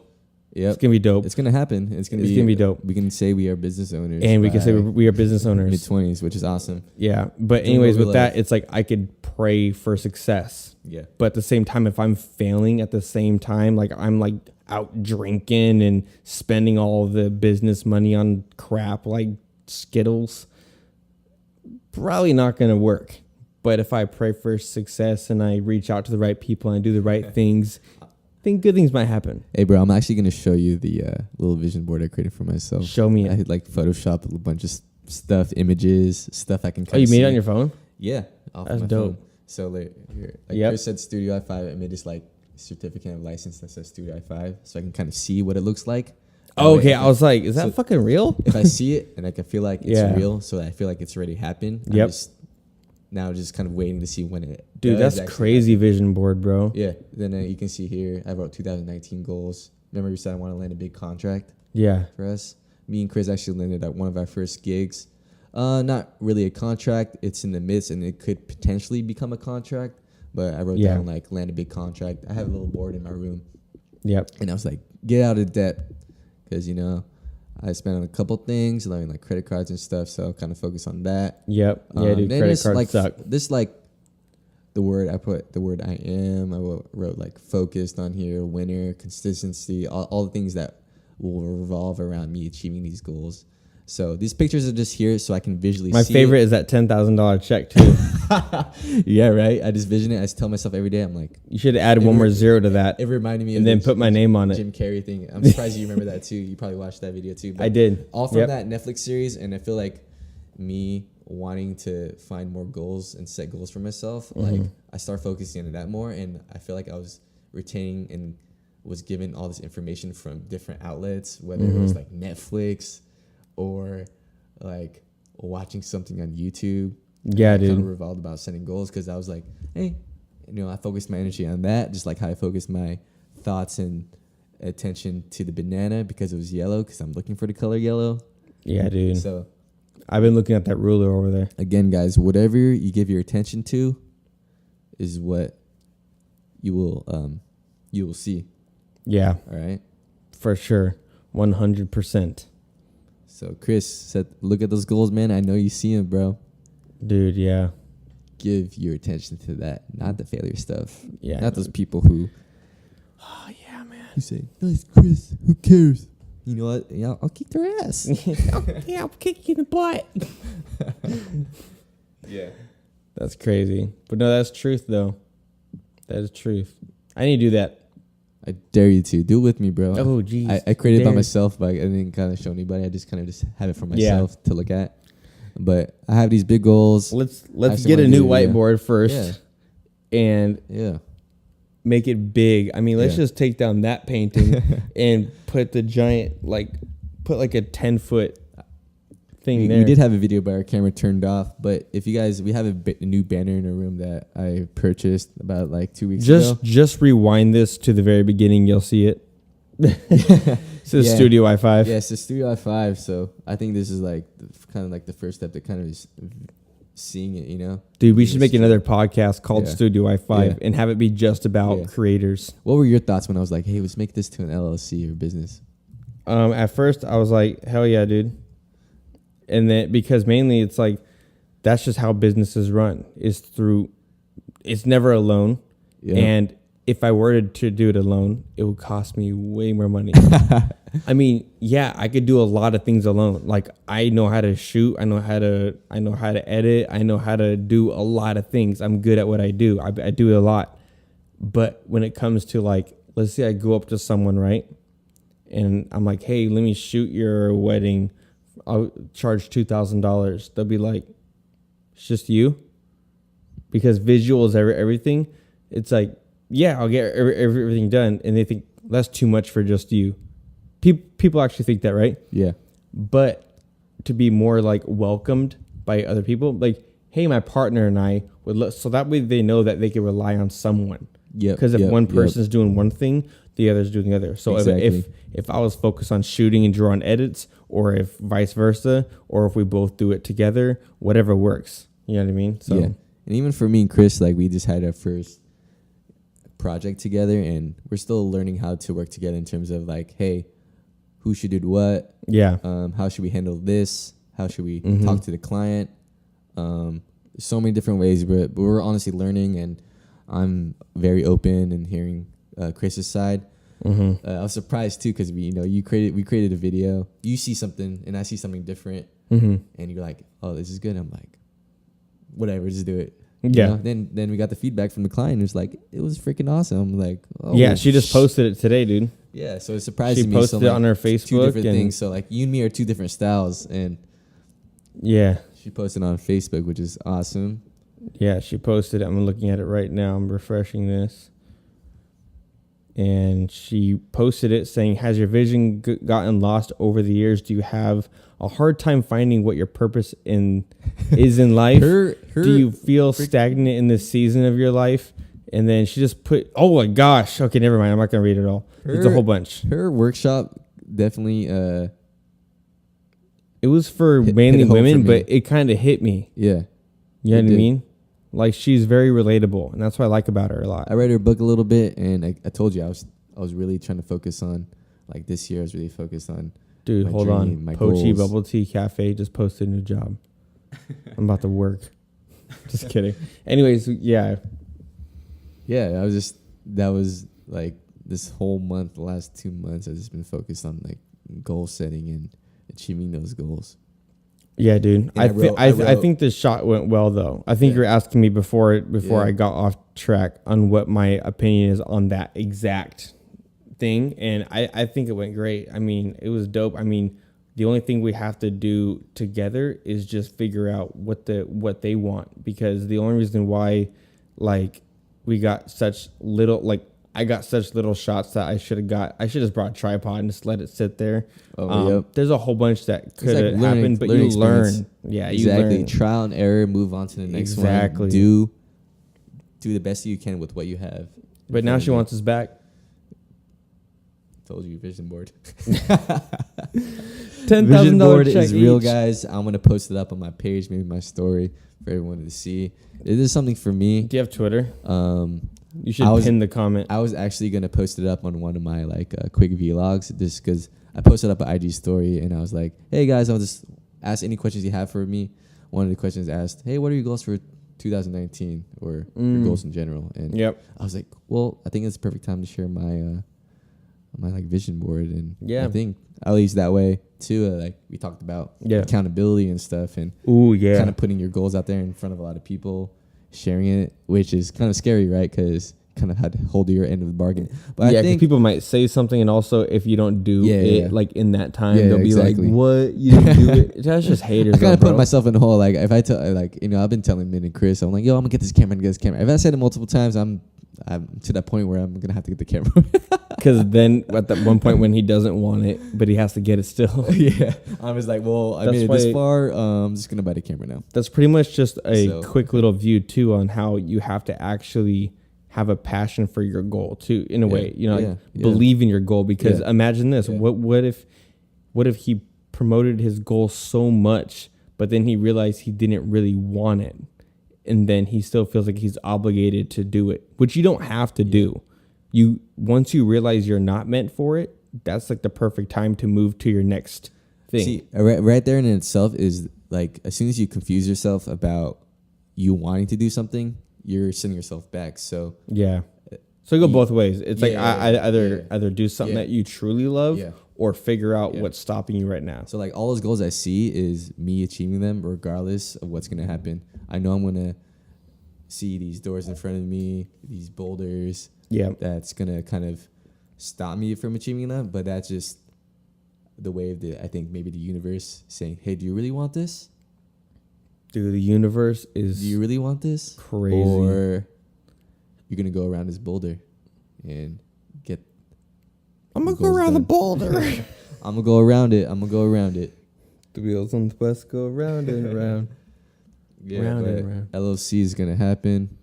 Yeah, it's gonna be dope. It's gonna happen. It's gonna be dope. We can say we are business owners, and we can say we are business owners. Mid-20s, which is awesome. Yeah, but anyways, with that, it's like I could pray for success. Yeah, but at the same time, if I'm failing at the same time, like I'm like out drinking and spending all the business money on crap like Skittles, probably not gonna work. But if I pray for success and I reach out to the right people and I do the right things, I think good things might happen. Hey, bro, I'm actually going to show you the little vision board I created for myself. Show me it. I had like Photoshopped a bunch of stuff, images, stuff I can kind of see. Oh, you made it on your phone? Yeah. That's dope. Phone. So like, here, Chris said Studio i5. I made this like certificate of license that says Studio i5 so I can kind of see what it looks like. Oh, okay. I was like, is that fucking real? If I see it and I can feel like it's real, so I feel like it's already happened. Yep. I'm just kind of waiting to see when it. Dude, that's crazy happen. Vision board, bro. Yeah. Then you can see here, I wrote 2019 goals. Remember, we said I want to land a big contract. Yeah. For us, me and Chris actually landed at one of our first gigs. Not really a contract. It's in the midst, and it could potentially become a contract. But I wrote down like land a big contract. I have a little board in my room. Yep. And I was like, get out of debt, because I spent on a couple things, like credit cards and stuff, so I'll kind of focus on that. Yep. Yeah, dude, credit cards suck. This, I put the word I am. I wrote, like, focused on here, winner, consistency, all the things that will revolve around me achieving these goals. So these pictures are just here so I can visually see My favorite is that $10,000 check, too. Yeah, right? I just vision it. I just tell myself every day, I'm like... You should add one more zero to that. It reminded me and then put my name on it. Jim Carrey thing. I'm surprised you remember that, too. You probably watched that video, too. But I did. All from that Netflix series, and I feel like me wanting to find more goals and set goals for myself, like, I start focusing on that more, and I feel like I was retaining and was given all this information from different outlets, whether it was, like, Netflix or, like, watching something on YouTube. Yeah, dude. Kind of revolved about setting goals because I was like, hey, I focused my energy on that, just like how I focused my thoughts and attention to the banana because it was yellow, because I'm looking for the color yellow. Yeah, dude. So I've been looking at that ruler over there. Again, guys, whatever you give your attention to is what you will see. Yeah. All right. For sure. 100%. So Chris said, look at those goals, man. I know you see them, bro. Dude, yeah. Give your attention to that, not the failure stuff. Yeah. Not those people who Oh yeah, man. You say, nice, Chris. Who cares? You know what? Yeah, I'll kick their ass. Yeah, I'll kick you in the butt. Yeah. That's crazy. But no, that's truth though. That is truth. I need to do that. I dare you to. Do it with me, bro. Oh, geez. I created it by myself, but I didn't kind of show anybody. I just kind of just have it for myself to look at. But I have these big goals. Let's get a new whiteboard first. Yeah. And make it big. I mean, let's just take down that painting and put the giant, put like a 10-foot thing there. We did have a video, but our camera turned off. But if you guys, we have a new banner in our room that I purchased about 2 weeks ago. Just rewind this to the very beginning. You'll see it. It's the Studio i5. Yeah, it's the Studio i5. So I think this is kind of the first step to kind of just seeing it, you know? Dude, we should make another podcast called Studio i5 and have it be just about creators. What were your thoughts when I was like, hey, let's make this to an LLC or business? At first, I was like, hell yeah, dude. And then because mainly it's that's just how businesses run. It's never alone. Yeah. And if I were to do it alone, it would cost me way more money. I mean, yeah, I could do a lot of things alone. I know how to shoot. I know how to edit. I know how to do a lot of things. I'm good at what I do. I do it a lot. But when it comes to let's say I go up to someone, right? And I'm like, hey, let me shoot your wedding. I'll charge $2,000. They'll be like, it's just you? Because visuals, everything. It's yeah, I'll get everything done. And they think that's too much for just you. People actually think that, right? Yeah. But to be more welcomed by other people, hey, my partner and I would look, so that way they know that they can rely on someone. Yeah. Because if one person's doing one thing, the other's doing the other. So if I was focused on shooting and drawing edits, or if vice versa, or if we both do it together, whatever works. You know what I mean? So. Yeah. And even for me and Chris, we just had our first project together, and we're still learning how to work together in terms of hey, who should do what? Yeah. How should we handle this? How should we talk to the client? So many different ways, but we're honestly learning, and I'm very open and hearing Chris's side. I was surprised too because we created a video. You see something and I see something different, and you're like, oh, this is good. I'm like, whatever, just do it. Yeah. Then we got the feedback from the client. It was it was freaking awesome. I'm like, oh yeah, she just posted it today, dude. Yeah, so it surprised me. She posted it on her Facebook. Two different things. So you and me are two different styles, and yeah, she posted on Facebook, which is awesome. Yeah, she posted it. I'm looking at it right now. I'm refreshing this. And she posted it saying, has your vision gotten lost over the years? Do you have a hard time finding what your purpose is in life? Do you feel stagnant in this season of your life? And then she just put, oh my gosh. Okay, never mind. I'm not going to read it all. It's a whole bunch. Her workshop definitely... it was for mainly women, but it kind of hit me. Yeah. You know what I mean? She's very relatable, and that's what I like about her a lot. I read her book a little bit, and I told you I was really trying to focus on this year. I was really focused on. Dude, hold on. Pochi Bubble Tea Cafe just posted a new job. I'm about to work. Just kidding. Anyways, yeah. Yeah, that was this whole month, the last 2 months, I've just been focused on goal setting and achieving those goals. Yeah, dude. I think this shot went well, though. I think you're asking me before I got off track on what my opinion is on that exact thing, and I think it went great. I mean, it was dope. I mean, the only thing we have to do together is just figure out what they want, because the only reason why we got such little I got such little shots that I should have brought a tripod and just let it sit there. There's a whole bunch that could have happened, but you learn. Yeah, exactly. You learn. Trial and error, move on to the next one. Exactly. Do the best you can with what you have. But now she wants us back. Told you, vision board. $10,000 check is real, guys. I'm gonna post it up on my page, maybe my story for everyone to see. It is something for me. Do you have Twitter? You should pin the comment. I was actually going to post it up on one of my quick vlogs, just because I posted up an IG story and I was like, hey guys, I'll just ask any questions you have for me. One of the questions asked, hey, what are your goals for 2019 or your goals in general. And Yep. I was like, well, I think it's the perfect time to share my my like vision board. And Yeah. I think at least that way too, like we talked about accountability and stuff, and kind of putting your goals out there in front of a lot of people, sharing it, which is kind of scary, right? Because kind of had to hold your end of the bargain. But I think people might say something, and also if you don't do it like in that time, they'll be like, "What? You didn't do it?" That's just haters. I kind of put myself in the hole. Like if I tell, like I've been telling Min and Chris, I'm like, "Yo, I'm gonna get this camera, If I said it multiple times, I'm to that point where I'm gonna have to get the camera. Because then at that one point when he doesn't want it, but he has to get it still. I was like, well, I made it this far. I'm just gonna buy the camera now. That's pretty much just a quick little view too on how you have to actually have a passion for your goal too, in a way, believe in your goal. Because imagine this: what if he promoted his goal so much, but then he realized he didn't really want it, and then he still feels like he's obligated to do it, which you don't have to do. Once you realize you're not meant for it, that's like the perfect time to move to your next thing. See, right there in itself is like, as soon as you confuse yourself about you wanting to do something, you're sending yourself back. So so go both ways. It's like either do something that you truly love or figure out what's stopping you right now. So like all those goals I see is me achieving them regardless of what's gonna happen. I know I'm gonna see these doors in front of me, these boulders. That's gonna kind of stop me from achieving that, but that's just the way of I think maybe the universe saying, "Hey, do you really want this?" Dude, the universe is. Do you really want this? Crazy. Or you're gonna go around this boulder and get. I'm gonna go around the boulder. I'm gonna go around it. The wheels on the bus go round and around. Round and around. LLC is gonna happen.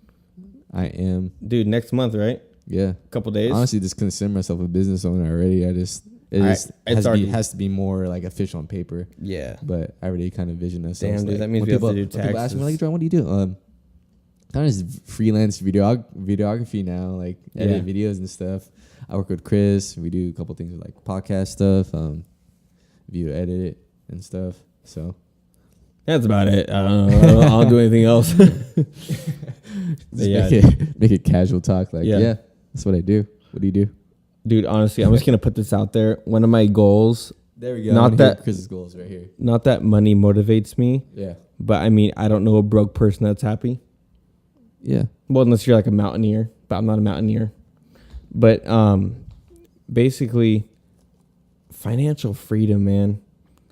I am. Dude, next month, right? Yeah. Couple days. Honestly, just consider myself a business owner already. It has to be more like official on paper. Yeah. But I already kind of vision this. Damn, dude, that means we have to do taxes. People ask me, like, John, what do you do? Kind of just freelance videography now, like edit videos and stuff. I work with Chris. We do a couple things with like podcast stuff, video edit and stuff. So that's about it. I don't do anything else. Make it casual talk. Like, that's what I do. What do you do? Dude, honestly, I'm just going to put this out there. One of my goals. There we go. Not that Chris's goals right here. Not that money motivates me. Yeah. But I mean, I don't know a broke person that's happy. Yeah. Well, unless you're like a mountaineer, but I'm not a mountaineer. But basically, financial freedom, man.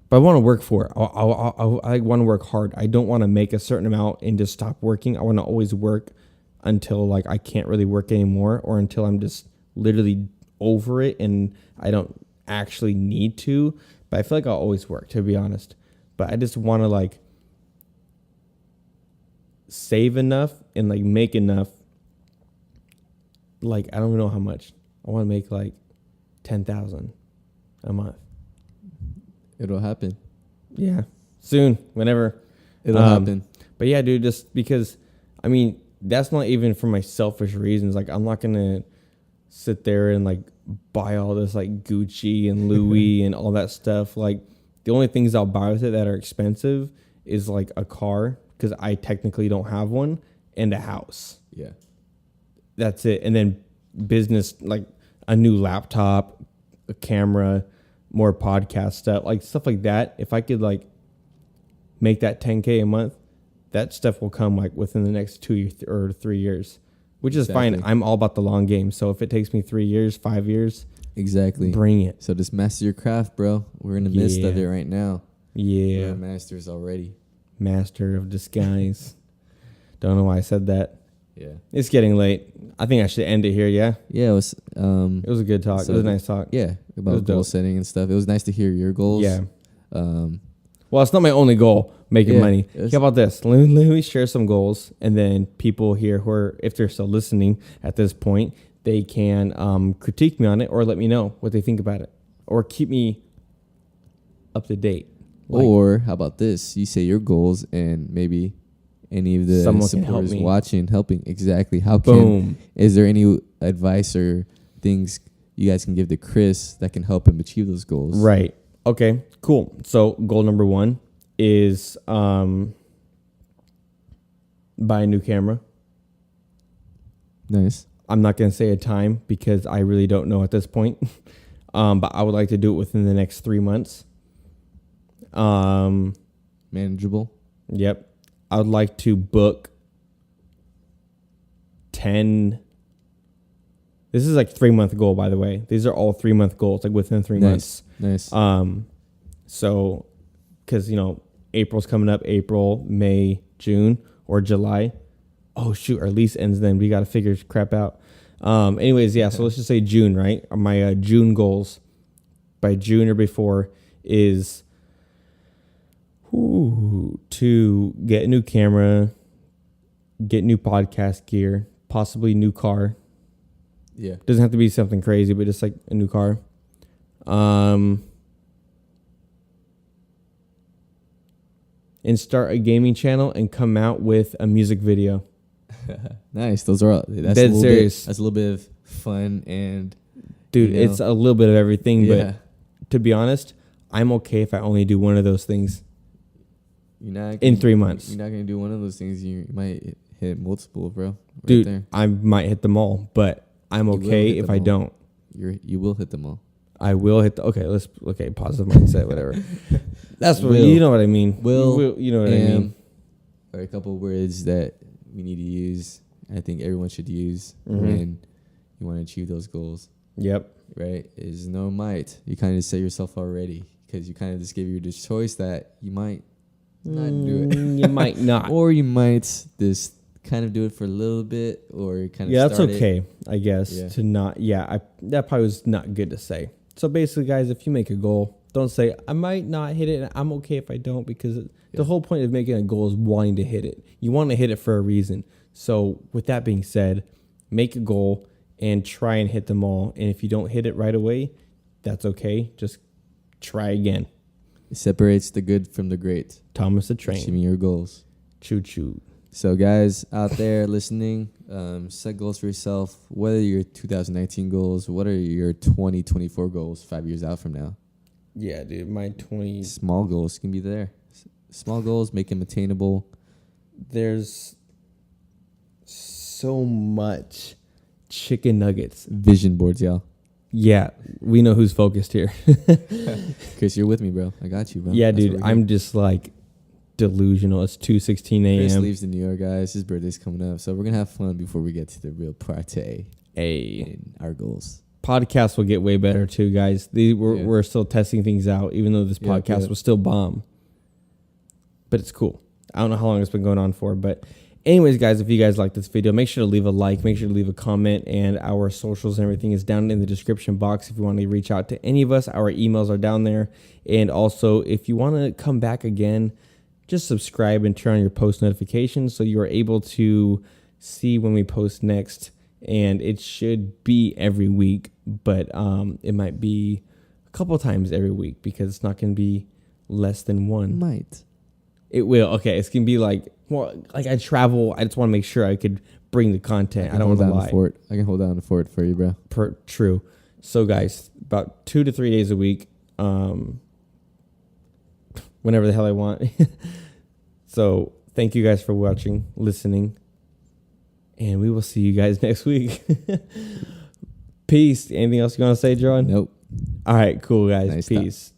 But I want to work for it. I want to work hard. I don't want to make a certain amount and just stop working. I want to always work until like I can't really work anymore, or until I'm just literally over it and I don't actually need to. But I feel like I'll always work, to be honest. But I just want to like save enough and like make enough. Like, I don't know how much. I want to make like 10,000 a month. It'll happen. Yeah. Soon. Whenever. It'll happen. But yeah, dude, just because, I mean, that's not even for my selfish reasons. Like, I'm not going to sit there and like buy all this like Gucci and Louis and all that stuff. Like, the only things I'll buy with it that are expensive is like a car, because I technically don't have one, and a house. Yeah. That's it. And then business, like a new laptop, a camera, more podcast stuff, like stuff like that. If I could like make that 10K a month, that stuff will come like within the next 2 or 3 years, which is fine. I'm all about the long game. So if it takes me 3 years, 5 years, bring it. So just master your craft, bro. We're in the midst of it right now. Yeah. We're masters already. Master of disguise. Don't know why I said that. Yeah. It's getting late. I think I should end it here, yeah? Yeah, it was a good talk. So it was a nice talk. Yeah, about goal setting and stuff. It was nice to hear your goals. Yeah. Well, it's not my only goal, making money. How about this? Let me share some goals, and then people here who are, if they're still listening at this point, they can critique me on it or let me know what they think about it, or keep me up to date. Or how about this? You say your goals, and maybe any of the supporters watching, helping. Exactly. Is there any advice or things you guys can give to Chris that can help him achieve those goals? Right. Okay, cool. So goal number 1 is buy a new camera. Nice. I'm not going to say a time because I really don't know at this point. But I would like to do it within the next 3 months. Manageable. Yep. I would like to book 10. This is like 3-month goal, by the way. These are all 3-month goals, like within 3 months. Nice. So, because, April's coming up, April, May, June, or July. Oh, shoot, our lease ends then. We got to figure crap out. Anyways, yeah, so let's just say June, right? My June goals by June or before is to get a new camera, get new podcast gear, possibly new car. Yeah. Doesn't have to be something crazy, but just like a new car. And start a gaming channel and come out with a music video. Nice. Those are all. That's Dead serious. That's a little bit of fun and. Dude, it's a little bit of everything, Yeah. but to be honest, I'm okay if I only do one of those things in 3 months. You're not gonna do one of those things. You might hit multiple, bro. Right Dude, there. I might hit them all, but I'm okay if I don't. You will hit them all. I will hit positive mindset, whatever. That's what you know what I mean. You know what I mean. Or a couple words that we need to use. I think everyone should use Mm-hmm. when you want to achieve those goals. Yep. Right? Is no might. You kind of set yourself already because you kind of just gave you the choice that you might not do it. You might not. Or you might just kind of do it for a little bit or kind of That's okay, I guess, Yeah. to not. Yeah, that probably was not good to say. So basically, guys, if you make a goal, don't say, I might not hit it and I'm okay if I don't, because the whole point of making a goal is wanting to hit it. You want to hit it for a reason. So with that being said, make a goal and try and hit them all. And if you don't hit it right away, that's okay. Just try again. It separates the good from the great. Thomas the Train. Achieving your goals. Choo choo. So guys out there listening, set goals for yourself. What are your 2019 goals? What are your 2024 goals 5 years out from now? Yeah, dude, my 20. Small goals can be there. Small goals, make them attainable. There's so much chicken nuggets. Vision boards, y'all. Yeah, we know who's focused here. Chris, you're with me, bro. I got you, bro. Yeah, That's dude, what we're I'm here. just like delusional. It's 2:16 Chris a.m. leaves to New York, guys. His birthday's coming up, so we're gonna have fun before we get to the real party in our goals. Podcast will get way better too, guys. Yeah. We're still testing things out, even though this podcast good. was still bomb. But it's cool. I don't know how long it's been going on for, but anyways, guys, if you guys like this video, make sure to leave a like, make sure to leave a comment, and our socials and everything is down in the description box. If you want to reach out to any of us, our emails are down there. And also, if you want to come back again, just subscribe and turn on your post notifications so you are able to see when we post next. And it should be every week, but it might be a couple times every week because it's not going to be less than one. Might. It will. Okay, it's going to be like I travel. I just want to make sure I could bring the content. I don't want to lie. I can hold down the fort for you, bro. True. So, guys, about 2 to 3 days a week, whenever the hell I want. So, thank you guys for watching, listening. And we will see you guys next week. Peace. Anything else you want to say, John? Nope. All right, cool, guys. Nice Peace.